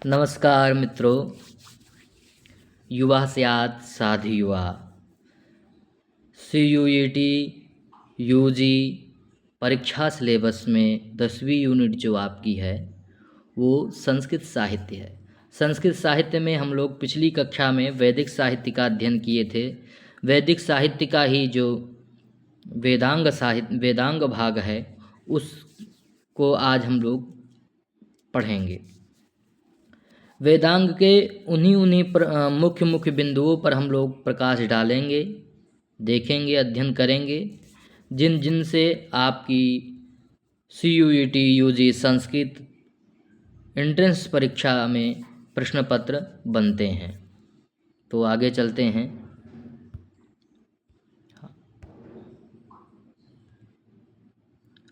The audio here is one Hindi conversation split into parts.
नमस्कार मित्रों। युवा स्यात् साधि युवा। CUET UG परीक्षा सिलेबस में 10वीं यूनिट जो आपकी है वो संस्कृत साहित्य है। संस्कृत साहित्य में हम लोग पिछली कक्षा में वैदिक साहित्य का अध्ययन किए थे। वैदिक साहित्य का ही जो वेदांग भाग है उसको आज हम लोग पढ़ेंगे। वेदांग के उन्हीं मुख्य मुख्य बिंदुओं पर हम लोग प्रकाश डालेंगे, देखेंगे, अध्ययन करेंगे, जिन जिन से आपकी CUET UG संस्कृत एंट्रेंस परीक्षा में प्रश्न पत्र बनते हैं। तो आगे चलते हैं।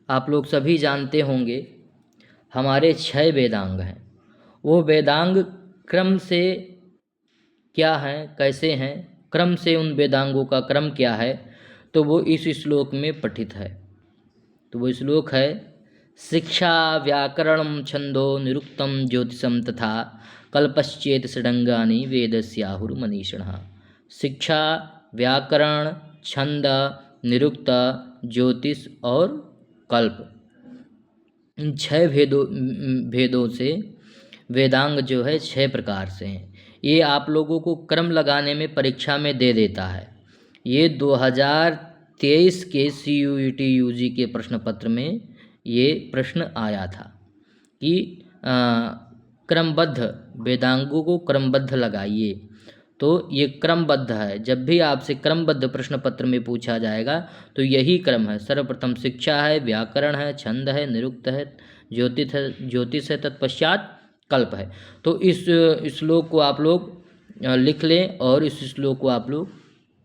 आप लोग सभी जानते होंगे हमारे 6 वेदांग हैं। वो वेदांग क्रम से क्या हैं, कैसे हैं, क्रम से उन वेदांगों का क्रम क्या है, तो वो इस श्लोक में पठित है। तो वो श्लोक है, शिक्षा व्याकरणं छंदो निरुक्तं ज्योतिषं तथा कल्पश्चेत षडंगानि वेदस्याहुर्मनीषिणः। शिक्षा, व्याकरण, छंद, निरुक्त, ज्योतिष और कल्प, इन 6 भेदों से वेदांग जो है 6 प्रकार से हैं। ये आप लोगों को क्रम लगाने में परीक्षा में दे देता है। ये 2023 के CUET UG के प्रश्न पत्र में ये प्रश्न आया था कि क्रमबद्ध वेदांगों को क्रमबद्ध लगाइए। तो ये क्रमबद्ध है। जब भी आपसे क्रमबद्ध प्रश्न पत्र में पूछा जाएगा तो यही क्रम है। सर्वप्रथम शिक्षा है, व्याकरण है, छंद है, निरुक्त है, ज्योतिष है, तत्पश्चात कल्प है। तो इस श्लोक को आप लोग लिख लें और इस श्लोक को आप लोग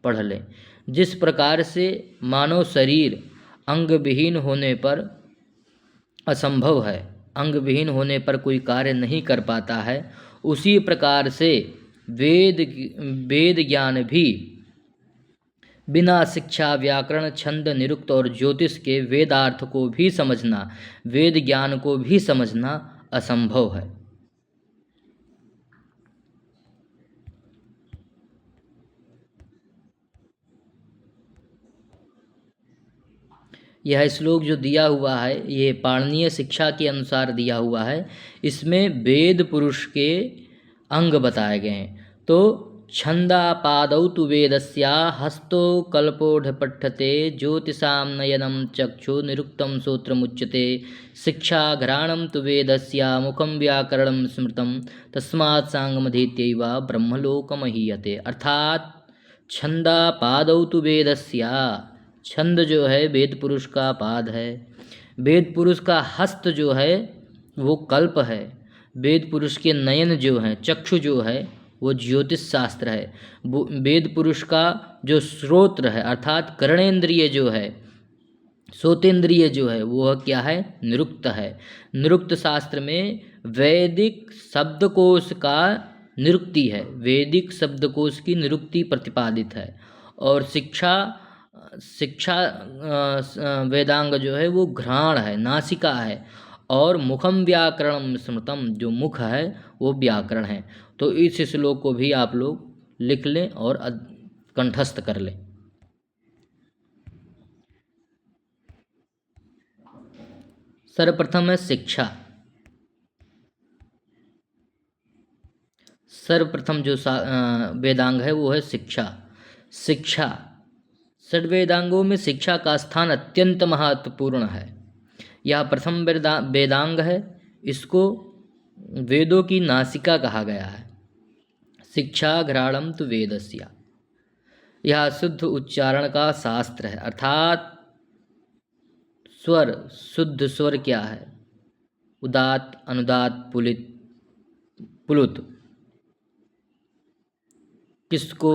पढ़ लें। जिस प्रकार से मानव शरीर अंग विहीन होने पर असंभव है, अंग विहीन होने पर कोई कार्य नहीं कर पाता है, उसी प्रकार से वेद ज्ञान भी बिना शिक्षा, व्याकरण, छंद, निरुक्त और ज्योतिष के वेदार्थ को भी समझना, वेद ज्ञान को भी समझना असंभव है। यह श्लोक जो दिया हुआ है ये पाणिनीय शिक्षा के अनुसार दिया हुआ है। इसमें वेद पुरुष के अंग बताए गए हैं। तो छंदापादौ तु वेदस्या हस्तो कल्पोढ़ पठ्यते ज्योतिषां नयनं चक्षु निरुक्तं श्रोत्रमुच्यते शिक्षा घ्राणं तु वेदस्या मुखं व्याकरणं स्मृतं तस्मात् सांगमधीत्यैव ब्रह्मलोकमहीयते। अर्थात छंदापादौ तु वेदस्या, छंद जो है वेद पुरुष का पाद है, वेद पुरुष का हस्त जो है वो कल्प है, वेद पुरुष के नयन जो हैं, चक्षु जो है वो ज्योतिष शास्त्र है, वेद पुरुष का जो श्रोत्र है अर्थात कर्णेंद्रिय जो है, श्रोतेंद्रिय जो है वो क्या है, निरुक्त है। निरुक्त शास्त्र में वैदिक शब्दकोश का निरुक्ति है, वैदिक शब्दकोश की निरुक्ति प्रतिपादित है। और शिक्षा वेदांग जो है वो घ्राण है, नासिका है। और मुखम व्याकरणम स्मृतम, जो मुख है वो व्याकरण है। तो इस श्लोक को भी आप लोग लिख लें और कंठस्थ कर लें। सर्वप्रथम है शिक्षा। सर्वप्रथम जो वेदांग है वो है शिक्षा। शिक्षा, षड्वेदांगों में शिक्षा का स्थान अत्यंत महत्वपूर्ण है। यह प्रथम वेदांग है, इसको वेदों की नासिका कहा गया है। शिक्षा घ्राणम तु वेदस्या, यह शुद्ध उच्चारण का शास्त्र है। अर्थात स्वर, शुद्ध स्वर क्या है, उदात्त, अनुदात्त, पुलित, पुलुत। किसको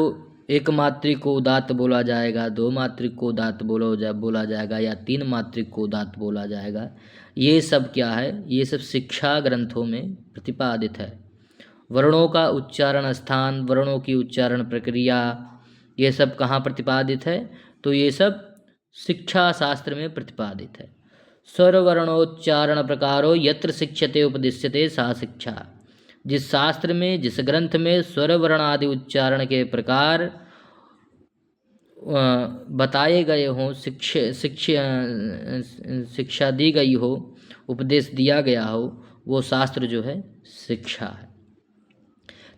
एक मात्रिक को उदात्त बोला जाएगा, 2 मात्रिक को उदात्त बोला जाएगा या 3 मात्रिक को उदात्त बोला जाएगा, ये सब क्या है, ये सब शिक्षा ग्रंथों में प्रतिपादित है। वर्णों का उच्चारण स्थान, वर्णों की उच्चारण प्रक्रिया, ये सब कहाँ प्रतिपादित है, तो ये सब शिक्षा शास्त्र में प्रतिपादित है। स्वर वर्णोच्चारण प्रकारो यत्र शिक्षते उपदिश्यते सा शिक्षा। जिस शास्त्र में, जिस ग्रंथ में स्वर वर्ण आदि उच्चारण के प्रकार बताए गए हों, शिक्षा दी गई हो, उपदेश दिया गया हो, वो शास्त्र जो है शिक्षा है।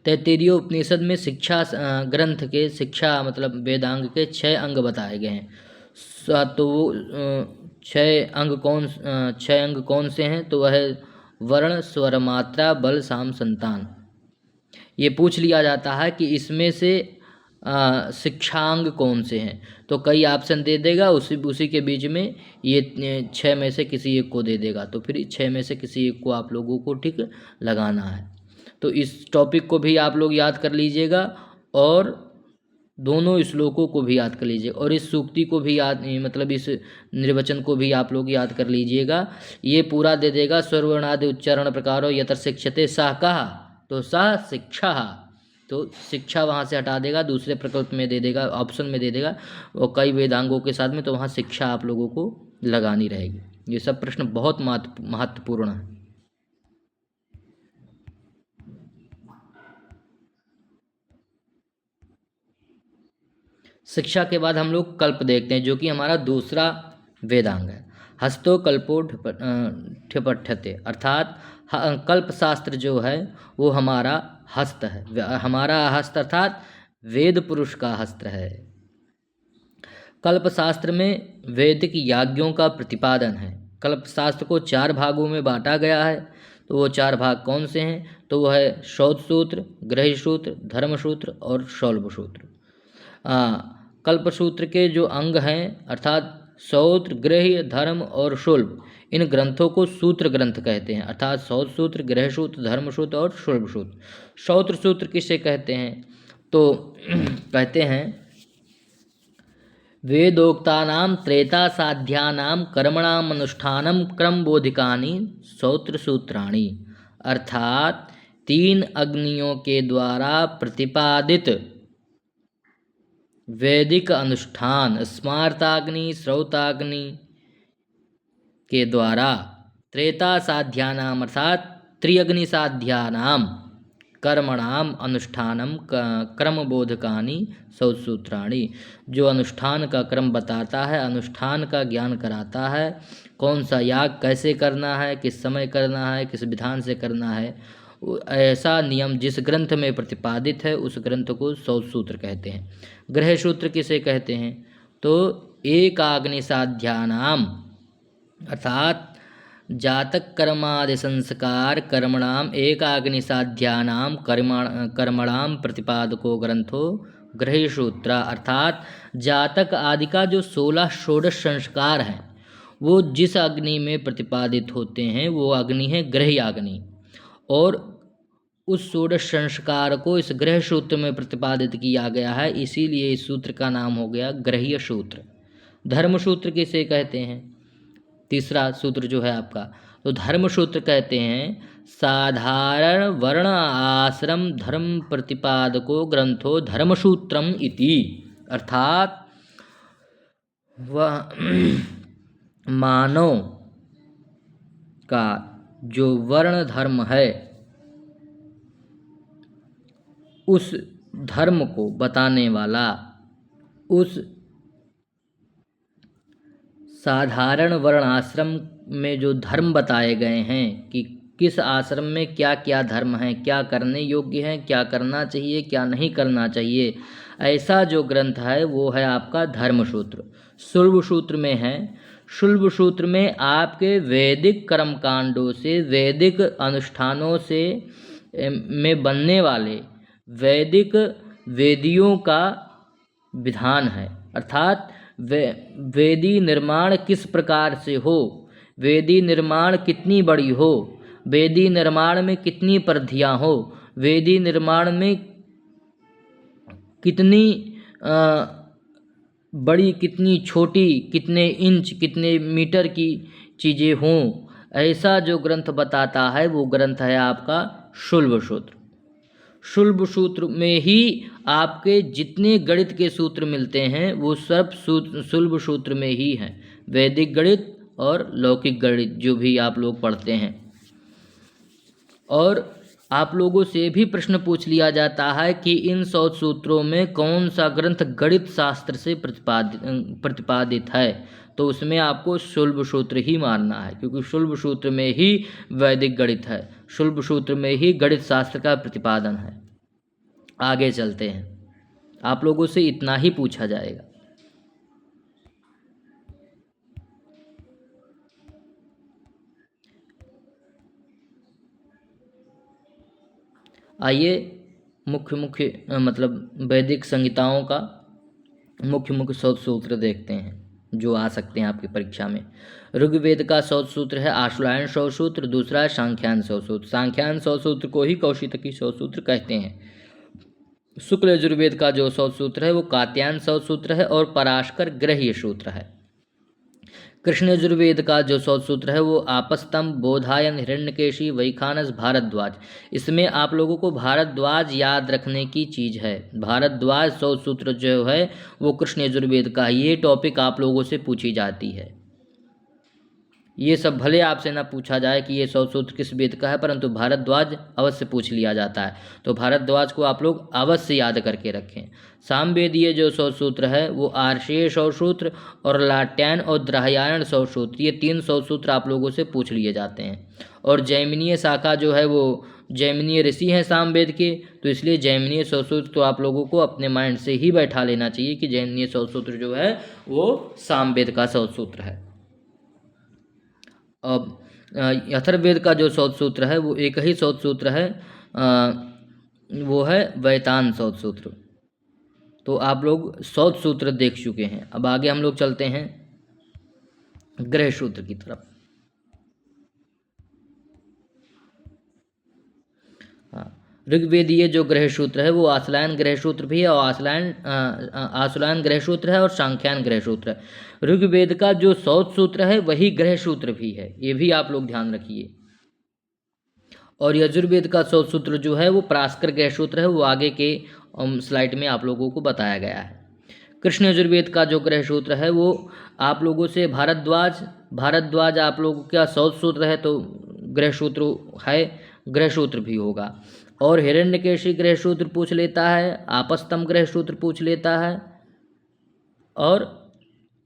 तैत्तिरीय उपनिषद में शिक्षा ग्रंथ के, शिक्षा मतलब वेदांग के 6 अंग बताए गए हैं। तो वो 6 अंग कौन से हैं? तो वह वर्ण, स्वर, मात्रा, बल, साम, संतान। ये पूछ लिया जाता है कि इसमें से शिक्षांग कौन से हैं, तो कई ऑप्शन दे देगा, उसी के बीच में ये 6 में से किसी एक को दे देगा, तो फिर 6 में से किसी एक को आप लोगों को टिक लगाना है। तो इस टॉपिक को भी आप लोग याद कर लीजिएगा और दोनों श्लोकों को भी याद कर लीजिएगा और इस सूक्ति को भी याद, मतलब इस निर्वचन को भी आप लोग याद कर लीजिएगा। ये पूरा दे देगा, स्वर्वर्णादि उच्चारण प्रकारो यत्र शिक्षते सह कहा, तो सह शिक्षा, तो शिक्षा वहाँ से हटा देगा, दूसरे प्रकल्प में दे देगा, ऑप्शन में दे देगा और कई वेदांगों के साथ में, तो वहाँ शिक्षा आप लोगों को लगानी रहेगी। ये सब प्रश्न बहुत महत्वपूर्ण है। शिक्षा के बाद हम लोग कल्प देखते हैं, जो कि हमारा दूसरा वेदांग है। हस्तो कल्पो ठ्यपठ्यते, अर्थात कल्प शास्त्र जो है वो हमारा हस्त है, हमारा हस्त अर्थात वेद पुरुष का हस्त है। कल्प शास्त्र में वैदिक याज्ञों का प्रतिपादन है। कल्प शास्त्र को 4 भागों में बांटा गया है, तो वो 4 भाग कौन से हैं? तो वह है श्रौत सूत्र, गृह्य सूत्र, धर्म सूत्र और शौल्ब सूत्र। कल्पसूत्र के जो अंग हैं अर्थात श्रौत, गृह्य, धर्म और शौल्ब, इन ग्रंथों को सूत्र ग्रंथ कहते हैं, अर्थात श्रौत सूत्र, गृह्य सूत्र, धर्म सूत्र और शौल्ब सूत्र। श्रौत सूत्र किसे कहते हैं? तो कहते हैं वेदोक्तानां त्रेता साध्यानां कर्मणाम अनुष्ठानम क्रम बोधिकानि श्रौत्र सूत्राणि, अर्थात 3 अग्नियों के द्वारा प्रतिपादित वैदिक अनुष्ठान स्मार्ताग्नि, श्रौताग्नि के द्वारा त्रेता साध्यानाम अर्थात त्रिअग्नि साध्यानाम कर्मणाम अनुष्ठानम क्रमबोधकानि सौसूत्राणि, जो अनुष्ठान का क्रम बताता है, अनुष्ठान का ज्ञान कराता है, कौन सा याग कैसे करना है, किस समय करना है, किस विधान से करना है, ऐसा नियम जिस ग्रंथ में प्रतिपादित है उस ग्रंथ को सौसूत्र कहते हैं। गृह्य सूत्र किसे कहते हैं? तो एकाग्निसाध्यानाम अर्थात जातक कर्मादि संस्कार कर्मणाम एकाग्निसाध्यानाम कर्मणाम प्रतिपादको ग्रंथो गृह्य सूत्र, अर्थात जातक आदि का जो 16 षोडश संस्कार हैं वो जिस अग्नि में प्रतिपादित होते हैं वो अग्नि है गृह्य अग्नि, और उस षोडश संस्कार को इस गृह्य सूत्र में प्रतिपादित किया गया है, इसीलिए इस सूत्र का नाम हो गया गृह्य सूत्र। धर्म सूत्र किसे कहते हैं? तीसरा सूत्र जो है आपका, तो धर्म सूत्र कहते हैं साधारण वर्ण आश्रम धर्म प्रतिपादको ग्रंथो धर्मसूत्रम इति, अर्थात वह मानव का जो वर्ण धर्म है उस धर्म को बताने वाला, उस साधारण वर्ण आश्रम में जो धर्म बताए गए हैं कि किस आश्रम में क्या क्या धर्म हैं, क्या करने योग्य हैं, क्या करना चाहिए, क्या नहीं करना चाहिए, ऐसा जो ग्रंथ है वो है आपका धर्मसूत्र। शुल्ब सूत्र में है, शुल्ब सूत्र में आपके वैदिक कर्मकांडों से, वैदिक अनुष्ठानों से में बनने वाले वैदिक वेदियों का विधान है, अर्थात वेदी निर्माण किस प्रकार से हो, वेदी निर्माण कितनी बड़ी हो, वेदी निर्माण में कितनी परिधियाँ हो, वेदी निर्माण में कितनी बड़ी कितनी छोटी, कितने इंच कितने मीटर की चीज़ें हों, ऐसा जो ग्रंथ बताता है वो ग्रंथ है आपका शुल्ब सूत्र। शुल्ब सूत्र में ही आपके जितने गणित के सूत्र मिलते हैं वो सब शुल्ब सूत्र में ही हैं, वैदिक गणित और लौकिक गणित जो भी आप लोग पढ़ते हैं। और आप लोगों से भी प्रश्न पूछ लिया जाता है कि इन 100 सूत्रों में कौन सा ग्रंथ गणित शास्त्र से प्रतिपादित है, तो उसमें आपको शुल्ब सूत्र ही मानना है, क्योंकि शुल्ब सूत्र में ही वैदिक गणित है, शुल्ब सूत्र में ही गणित शास्त्र का प्रतिपादन है। आगे चलते हैं, आप लोगों से इतना ही पूछा जाएगा। आइए मुख्य मतलब वैदिक संहिताओं का मुख्य 100 सूत्र देखते हैं जो आ सकते हैं आपकी परीक्षा में। ऋग्वेद का 100 सूत्र है आश्वायन 100 सूत्र, दूसरा है सांख्यान 100 सूत्र। सांख्यान 100 सूत्र को ही कौशितकी 100 सूत्र कहते हैं। शुक्ल यजुर्वेद का जो 100 सूत्र है वो कात्यायन 100 सूत्र है और पराशकर ग्रह्य सूत्र है। कृष्ण यजुर्वेद का जो 100 सूत्र है वो आपस्तंभ, बोधायन, हिरण्यकेशी, वैखानस, भारद्वाज। इसमें आप लोगों को भारद्वाज याद रखने की चीज़ है। भारद्वाज 100 सूत्र जो है वो कृष्ण यजुर्वेद का, ये टॉपिक आप लोगों से पूछी जाती है। ये सब भले आपसे ना पूछा जाए कि ये 100 सूत्र किस वेद का है, परंतु भारद्वाज अवश्य पूछ लिया जाता है, तो भारद्वाज को आप लोग अवश्य याद करके रखें। सामवेदीय जो 100 सूत्र है वो आर्षेय 100 सूत्र और लाट्यायन और द्राहयायन 100 सूत्र, ये 3 100 सूत्र आप लोगों से पूछ लिए जाते हैं। और जैमिनीय शाखा जो है वो जैमिनीय ऋषि हैं सामवेद के, तो इसलिए जैमिनीय 100 सूत्र तो आप लोगों को अपने माइंड से ही बैठा लेना चाहिए कि जैमिनीय 100 सूत्र जो है वो सामवेद का 100 सूत्र है। अब अथर्ववेद का जो 100 सूत्र है वो एक ही 100 सूत्र है, वो है वैतान 100 सूत्र। तो आप लोग 100 सूत्र देख चुके हैं। अब आगे हम लोग चलते हैं ग्रह सूत्र की तरफ। हाँ, ऋग्वेदीय जो ग्रह सूत्र है वो आश्लायन ग्रह सूत्र भी है और आश्लायन ग्रह सूत्र है और सांख्यान ग्रह सूत्र है। ऋग्वेद का जो 100 सूत्र है वही ग्रह सूत्र भी है, ये भी आप लोग ध्यान रखिए। और यजुर्वेद का 100 सूत्र जो है वो पराशकर ग्रह सूत्र है, वो आगे के स्लाइड में आप लोगों को बताया गया है। कृष्ण यजुर्वेद का जो ग्रह सूत्र है वो आप लोगों से भारद्वाज आप लोगों का 100 सूत्र है, तो ग्रह सूत्र है, ग्रह सूत्र भी होगा। और हिरण्यकेशी ग्रह सूत्र पूछ लेता है, आपस्तंभ ग्रह सूत्र पूछ लेता है और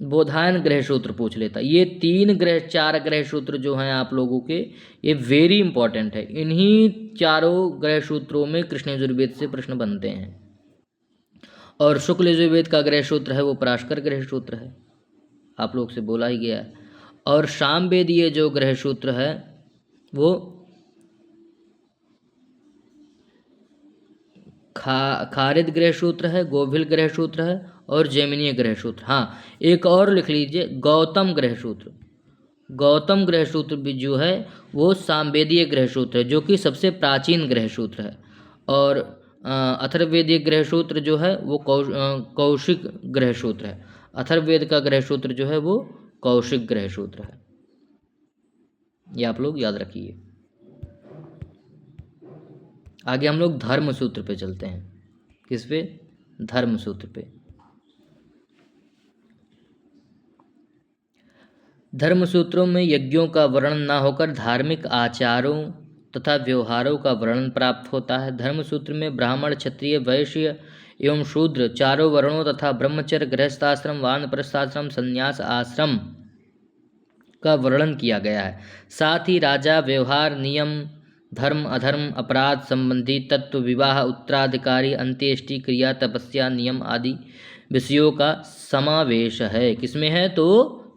बोधायन ग्रह सूत्र पूछ लेता है। ये 4 ग्रह सूत्र जो हैं आप लोगों के, ये वेरी इंपॉर्टेंट है। इन्हीं चारों ग्रह सूत्रों में कृष्ण यजुर्वेद से प्रश्न बनते हैं। और शुक्ल यजुर्वेद का ग्रह सूत्र है वो पराशकर ग्रह सूत्र है, आप लोग से बोला ही गया है। और सामवेदीय जो ग्रह सूत्र है वो खारिद ग्रह सूत्र है, गोभिल ग्रह सूत्र है और जैमिनीय ग्रह सूत्र। हाँ, एक और लिख लीजिए, गौतम ग्रह सूत्र। गौतम ग्रह सूत्र भी जो है वो सामवेदीय ग्रह सूत्र है, जो कि सबसे प्राचीन ग्रह सूत्र है। और अथर्ववेदीय ग्रह सूत्र जो है वो कौशिक ग्रह सूत्र है। अथर्ववेद का ग्रह सूत्र जो है वो कौशिक ग्रह सूत्र है, ये आप लोग याद रखिए। आगे हम लोग धर्म सूत्र पे चलते हैं। किस पे? धर्म सूत्र पे। धर्म सूत्रों में यज्ञों का वर्णन न होकर धार्मिक आचारों तथा व्यवहारों का वर्णन प्राप्त होता है। धर्म सूत्र में ब्राह्मण, क्षत्रिय, वैश्य एवं शूद्र चारों वर्णों तथा ब्रह्मचर्य, गृहस्थाश्रम, वानप्रस्थाश्रम, संन्यास आश्रम का वर्णन किया गया है। साथ ही राजा, व्यवहार, नियम, धर्म, अधर्म, अपराध संबंधी तत्व, विवाह, उत्तराधिकारी, अंत्येष्टि, क्रिया, तपस्या, नियम आदि विषयों का समावेश है। किसमें है? तो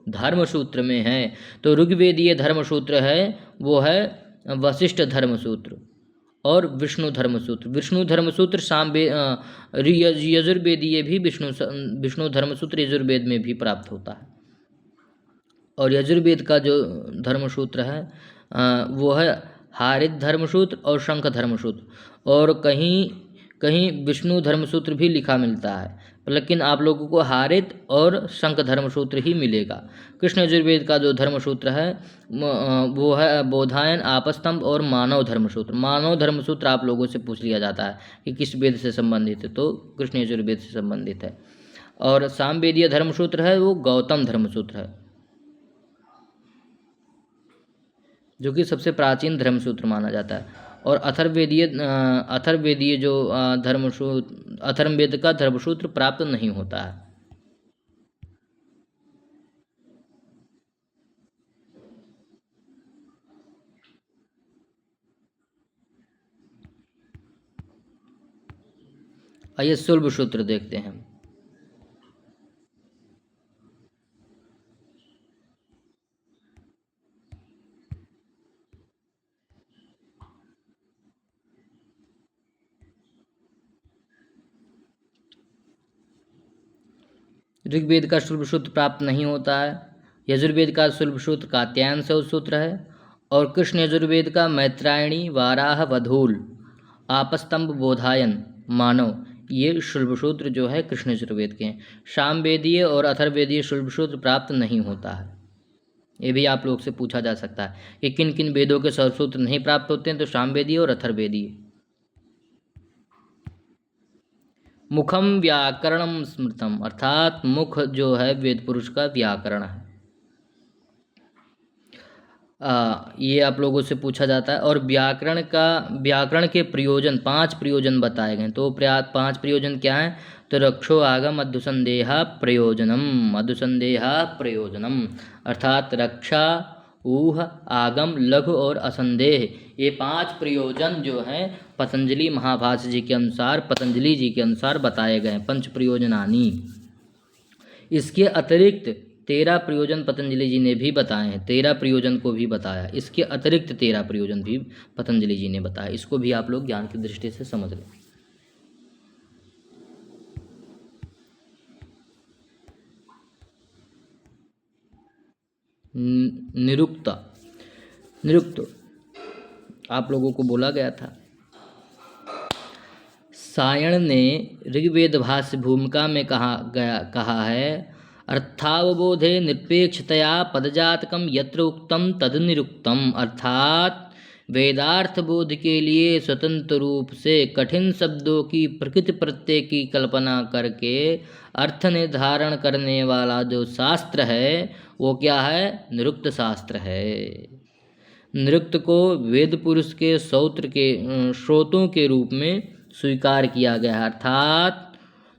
धर्म सूत्र में है। तो ऋग्वेदीय धर्म सूत्र है वो है वशिष्ठ धर्म सूत्र और विष्णु धर्म सूत्र। विष्णु धर्म सूत्र यजुर्वेदीय भी विष्णु धर्म सूत्र यजुर्वेद में भी प्राप्त होता है। और यजुर्वेद का जो धर्म सूत्र है वो है हारित धर्मसूत्र और शंख धर्मसूत्र। और कहीं कहीं विष्णु धर्मसूत्र भी लिखा मिलता है, लेकिन आप लोगों को हारित और शंख धर्मसूत्र ही मिलेगा। कृष्ण यजुर्वेद का जो धर्मसूत्र है वो है बोधायन, आपस्तंभ और मानव धर्मसूत्र। मानव धर्मसूत्र आप लोगों से पूछ लिया जाता है कि किस वेद से संबंधित है, तो कृष्ण यजुर्वेद से संबंधित है। और सामवेदीय धर्मसूत्र है वो गौतम धर्मसूत्र है, जो कि सबसे प्राचीन धर्मसूत्र माना जाता है। और अथर्ववेदीय जो धर्मसूत्र, अथर्ववेद का धर्मसूत्र प्राप्त नहीं होता है। आइए शुल्ब सूत्र देखते हैं। ऋग्वेद का शुल्ब सूत्र प्राप्त नहीं होता है। यजुर्वेद का शुल्ब सूत्र कात्यायन से सूत्र है और कृष्ण यजुर्वेद का मैत्रायणी, वाराह, वधूल, आपस्तंभ, बोधायन, मानव, ये शुल्ब सूत्र जो है कृष्ण यजुर्वेद के हैं। सामवेदीय और अथर्ववेदीय शुल्ब सूत्र प्राप्त नहीं होता है। ये भी आप लोग से पूछा जा सकता है कि किन किन वेदों के सूत्र नहीं प्राप्त होते हैं, तो सामवेदीय और अथर्ववेदीय। मुखम व्याकरणम स्मृतम, अर्थात मुख जो है वेद पुरुष का व्याकरण है। ये आप लोगों से पूछा जाता है। और व्याकरण के प्रयोजन 5 प्रयोजन बताए गए। तो 5 प्रयोजन क्या हैं? तो रक्षो आगम अधुसंदेहा प्रयोजनम, अधुसंदेहा प्रयोजनम, अर्थात रक्षा, ऊह, आगम, लघु और असंदेह, ये 5 प्रयोजन जो हैं पतंजलि महाभाष्य जी के अनुसार, पतंजलि जी के अनुसार बताए गए हैं, 5 प्रयोजनानी। इसके अतिरिक्त 13 प्रयोजन पतंजलि जी ने भी बताए हैं, 13 प्रयोजन को भी बताया। इसके अतिरिक्त 13 प्रयोजन भी पतंजलि जी ने बताया। इसको भी आप लोग ज्ञान की दृष्टि से समझ लें। निरुक्त आप लोगों को बोला गया था। सायण ने ऋग्वेद भाष्य भूमिका में कहा है, अर्थावबोधे निरपेक्षतया पदजातकम यत्र उक्तम तद निरुक्तम, अर्थात वेदार्थ बोध के लिए स्वतंत्र रूप से कठिन शब्दों की प्रकृति प्रत्यय की कल्पना करके अर्थ निर्धारण करने वाला जो शास्त्र है वो क्या है? निरुक्त शास्त्र है। निरुक्त को वेद पुरुष के स्रोतों के रूप में स्वीकार किया गया है, अर्थात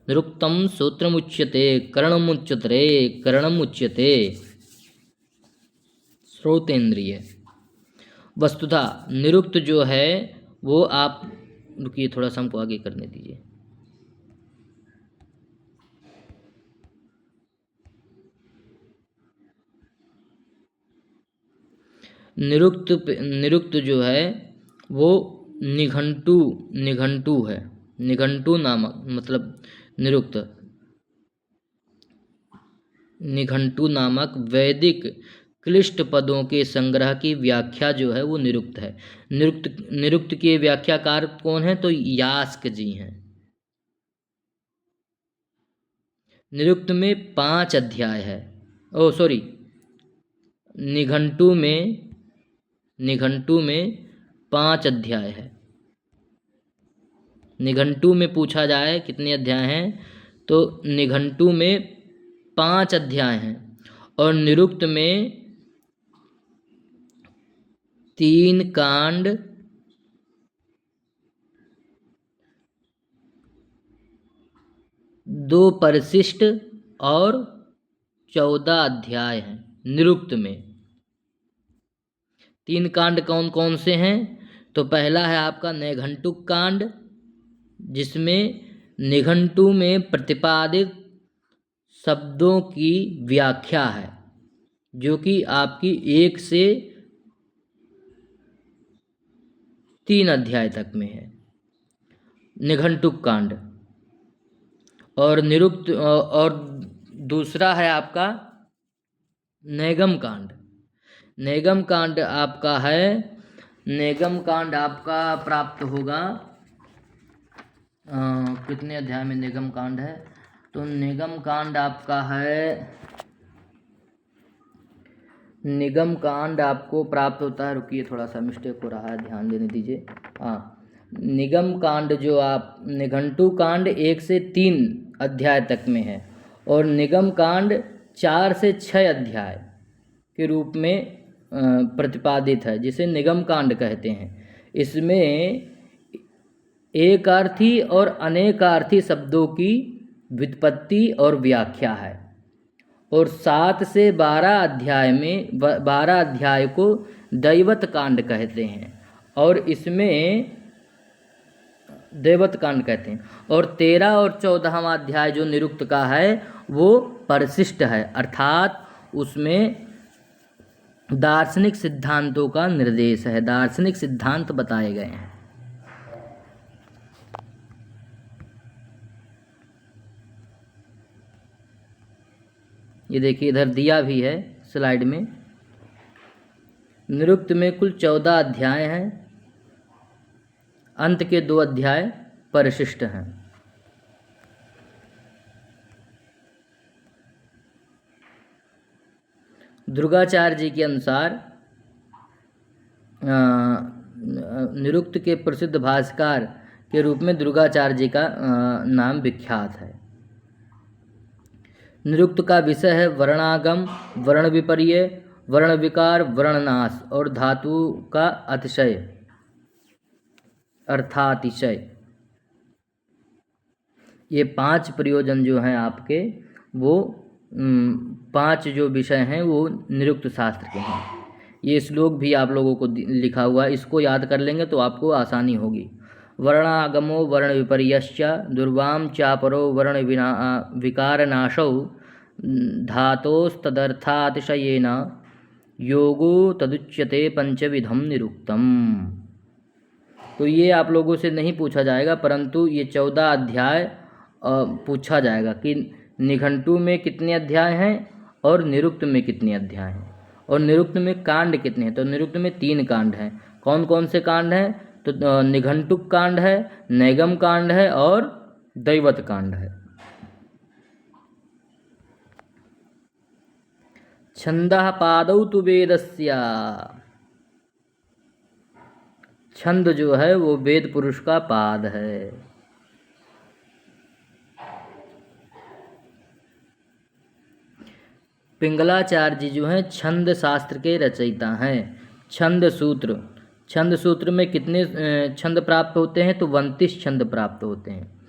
निरुक्तम सूत्रमुच्यते करणमुच्यते श्रोतेंद्रिय। वस्तुतः निरुक्त जो है वो आप रुकिए, थोड़ा सा हमको आगे करने दीजिए। निरुक्त जो है वो निघंटू है। निघंटू नामक मतलब निघंटू नामक वैदिक क्लिष्ट पदों के संग्रह की व्याख्या जो है वो निरुक्त है। निरुक्त के व्याख्याकार कौन है? तो यास्क जी हैं। निरुक्त में 5 अध्याय है। निघंटू में 5 अध्याय है। निघंटू में पूछा जाए कितने अध्याय हैं, तो निघंटू में 5 अध्याय हैं और निरुक्त में 3 कांड, 2 परिशिष्ट और 14 अध्याय हैं। निरुक्त में 3 कांड कौन कौन से हैं? तो पहला है आपका नैघंटुक कांड, जिसमें निघंटू में प्रतिपादित शब्दों की व्याख्या है, जो कि आपकी 1 से 3 अध्याय तक में है, निघंटुक कांड। और निरुक्त और दूसरा है आपका नैगम कांड। नैगम कांड आपका प्राप्त होगा कितने अध्याय में निगम कांड है? तो निगम कांड आपका है, निगम कांड आपको प्राप्त होता है, रुकिए थोड़ा सा मिस्टेक हो रहा है, ध्यान देने दीजिए। निगम कांड जो आप निघंटू कांड 1 से 3 अध्याय तक में है और निगम कांड 4 से 6 अध्याय के रूप में प्रतिपादित है, जिसे निगम कांड कहते हैं। इसमें एकार्थी और अनेकार्थी शब्दों की व्युत्पत्ति और व्याख्या है। और 7 से 12 अध्याय में 12 अध्याय को दैवत कांड कहते हैं, और इसमें दैवत कांड कहते हैं। और 13 और 14वां अध्याय जो निरुक्त का है वो परिशिष्ट है, अर्थात उसमें दार्शनिक सिद्धांतों का निर्देश है, दार्शनिक सिद्धांत बताए गए हैं। ये देखिए इधर दिया भी है स्लाइड में। निरुक्त में कुल 14 अध्याय हैं, अंत के 2 अध्याय परिशिष्ट हैं। दुर्गाचार्य जी के अनुसार निरुक्त के प्रसिद्ध भाष्यकार के रूप में दुर्गाचार्य जी का नाम विख्यात है। निरुक्त का विषय है वर्णागम, वर्ण विपर्य, वर्ण विकार, वर्णनाश और धातु का अतिशय अर्थातिशय। ये 5 प्रयोजन जो हैं आपके, वो 5 जो विषय हैं वो निरुक्त शास्त्र के हैं। ये श्लोक भी आप लोगों को लिखा हुआ है, इसको याद कर लेंगे तो आपको आसानी होगी। वर्णागमो वर्ण विपर्यश्च दुर्वाम चापरो वर्ण विकारनाशौ धातोस्तदर्थातिशयेन योगो तदुच्यते पंचविधम निरुक्तम। तो ये आप लोगों से नहीं पूछा जाएगा, परंतु ये 14 अध्याय पूछा जाएगा कि निघंटु में कितने अध्याय हैं और निरुक्त में कितने अध्याय हैं, और निरुक्त में कांड कितने हैं। तो निरुक्त में 3 कांड हैं। कौन कौन से कांड हैं? तो निघंटुक कांड है, नैगम कांड है और दैवत कांड है। छंदः पादौ तु वेदस्य, छंद जो है वो वेद पुरुष का पाद है। पिंगलाचार्य जी जो हैं छंद शास्त्र के रचयिता हैं। छंद सूत्र में कितने छंद प्राप्त होते हैं? तो 29 छंद प्राप्त होते हैं।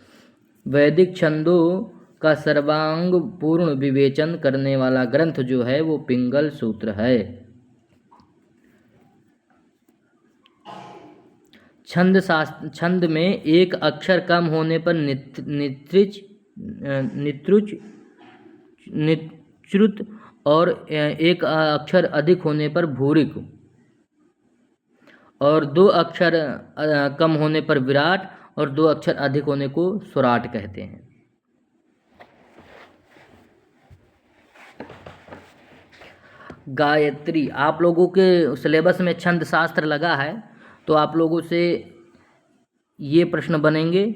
वैदिक छंदों का सर्वांग पूर्ण विवेचन करने वाला ग्रंथ जो है वो पिंगल सूत्र है। छंद में एक अक्षर कम होने पर नित्रुच और एक अक्षर अधिक होने पर भूरिक, और 2 अक्षर कम होने पर विराट और 2 अक्षर अधिक होने को स्वराट कहते हैं। गायत्री, आप लोगों के सिलेबस में छंद शास्त्र लगा है तो आप लोगों से ये प्रश्न बनेंगे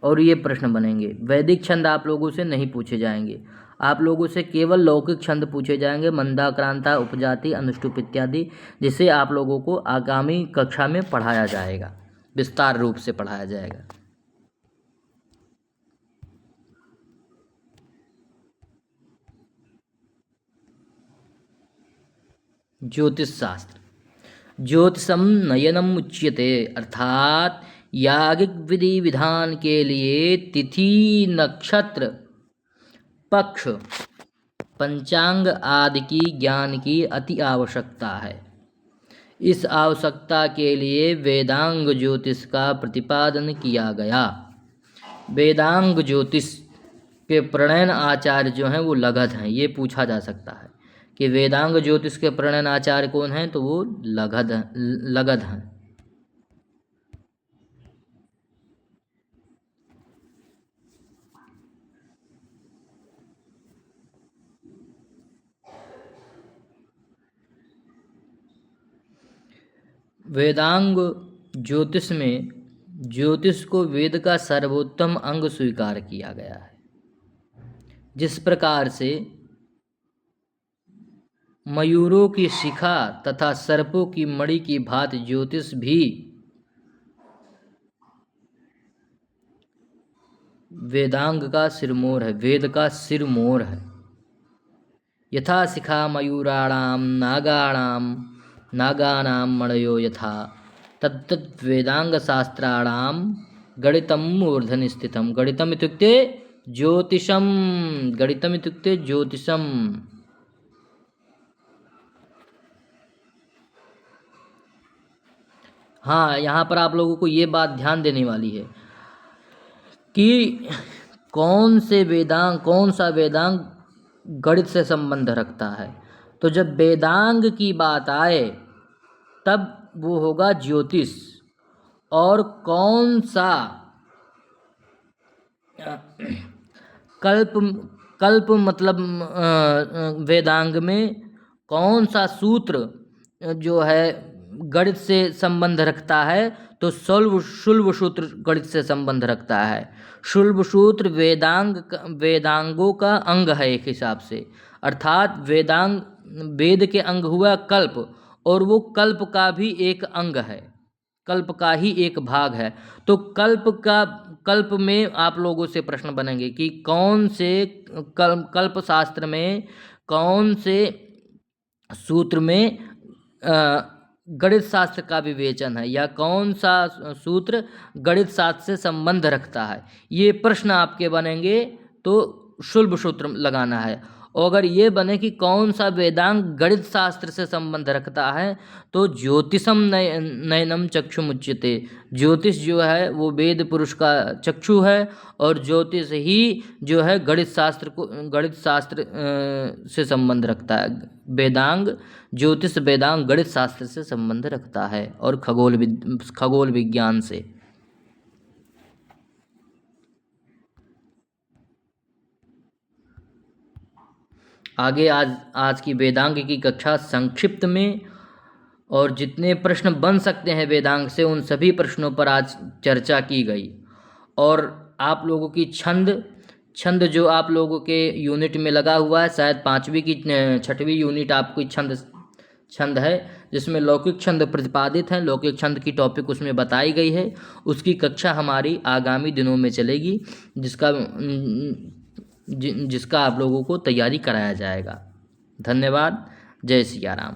और ये प्रश्न बनेंगे। वैदिक छंद आप लोगों से नहीं पूछे जाएंगे, आप लोगों से केवल लौकिक छंद पूछे जाएंगे, मंदाक्रांता, उपजाति, अनुष्टुप इत्यादि, जिसे आप लोगों को आगामी कक्षा में पढ़ाया जाएगा, विस्तार रूप से पढ़ाया जाएगा। ज्योतिष शास्त्र। ज्योतिषम नयनम उच्यते, अर्थात यागिक विधि विधान के लिए तिथि, नक्षत्र, पक्ष, पंचांग आदि की ज्ञान की अति आवश्यकता है। इस आवश्यकता के लिए वेदांग ज्योतिष का प्रतिपादन किया गया। वेदांग ज्योतिष के प्रणयन आचार्य जो हैं वो लगध हैं। ये पूछा जा सकता है कि वेदांग ज्योतिष के प्रणयन आचार्य कौन हैं, तो वो लगध हैं। वेदांग ज्योतिष में ज्योतिष को वेद का सर्वोत्तम अंग स्वीकार किया गया है। जिस प्रकार से मयूरों की शिखा तथा सर्पों की मणि की भांति ज्योतिष भी वेदांग का सिरमोर है, वेद का सिरमोर है। यथा शिखा मयूराणाम नागानाम मणयो यथा, तत्तत् वेदांग शास्त्राणां गणितं मूर्धनि स्थितं। गणितम् इत्युक्ते ज्योतिषं, गणितम् इत्युक्ते ज्योतिषं। हाँ, यहाँ पर आप लोगों को ये बात ध्यान देने वाली है कि कौन सा वेदांग गणित से संबंध रखता है। तो जब वेदांग की बात आए तब वो होगा ज्योतिष, और कौन सा कल्प, कल्प मतलब वेदांग में कौन सा सूत्र जो है गणित से संबंध रखता है, तो शुल्ब सूत्र गणित से संबंध रखता है। शुल्ब सूत्र वेदांगों का अंग है एक हिसाब से, अर्थात वेद के अंग हुआ कल्प, और वो कल्प का भी एक अंग है, कल्प का ही एक भाग है। तो कल्प में आप लोगों से प्रश्न बनेंगे कि कौन से कल्प शास्त्र में कौन से सूत्र में गणित शास्त्र का विवेचन है, या कौन सा सूत्र गणित शास्त्र से संबंध रखता है। ये प्रश्न आपके बनेंगे तो शुल्ब सूत्र लगाना है। और अगर ये बने कि कौन सा वेदांग गणित शास्त्र से संबंध रखता है, तो ज्योतिषम नयनम चक्षुमुच्यते। ज्योतिष जो है वो वेद पुरुष का चक्षु है, और ज्योतिष ही जो है गणित शास्त्र से संबंध रखता है। ज्योतिष वेदांग गणित शास्त्र से संबंध रखता है, और खगोल विज्ञान से। आगे आज की वेदांग की कक्षा संक्षिप्त में, और जितने प्रश्न बन सकते हैं वेदांग से उन सभी प्रश्नों पर आज चर्चा की गई। और आप लोगों की छंद जो आप लोगों के यूनिट में लगा हुआ है, शायद 5वीं की 6वीं यूनिट आपकी छंद है, जिसमें लौकिक छंद प्रतिपादित हैं। लौकिक छंद की टॉपिक उसमें बताई गई है। उसकी कक्षा हमारी आगामी दिनों में चलेगी, जिसका आप लोगों को तैयारी कराया जाएगा। धन्यवाद। जय सिया राम।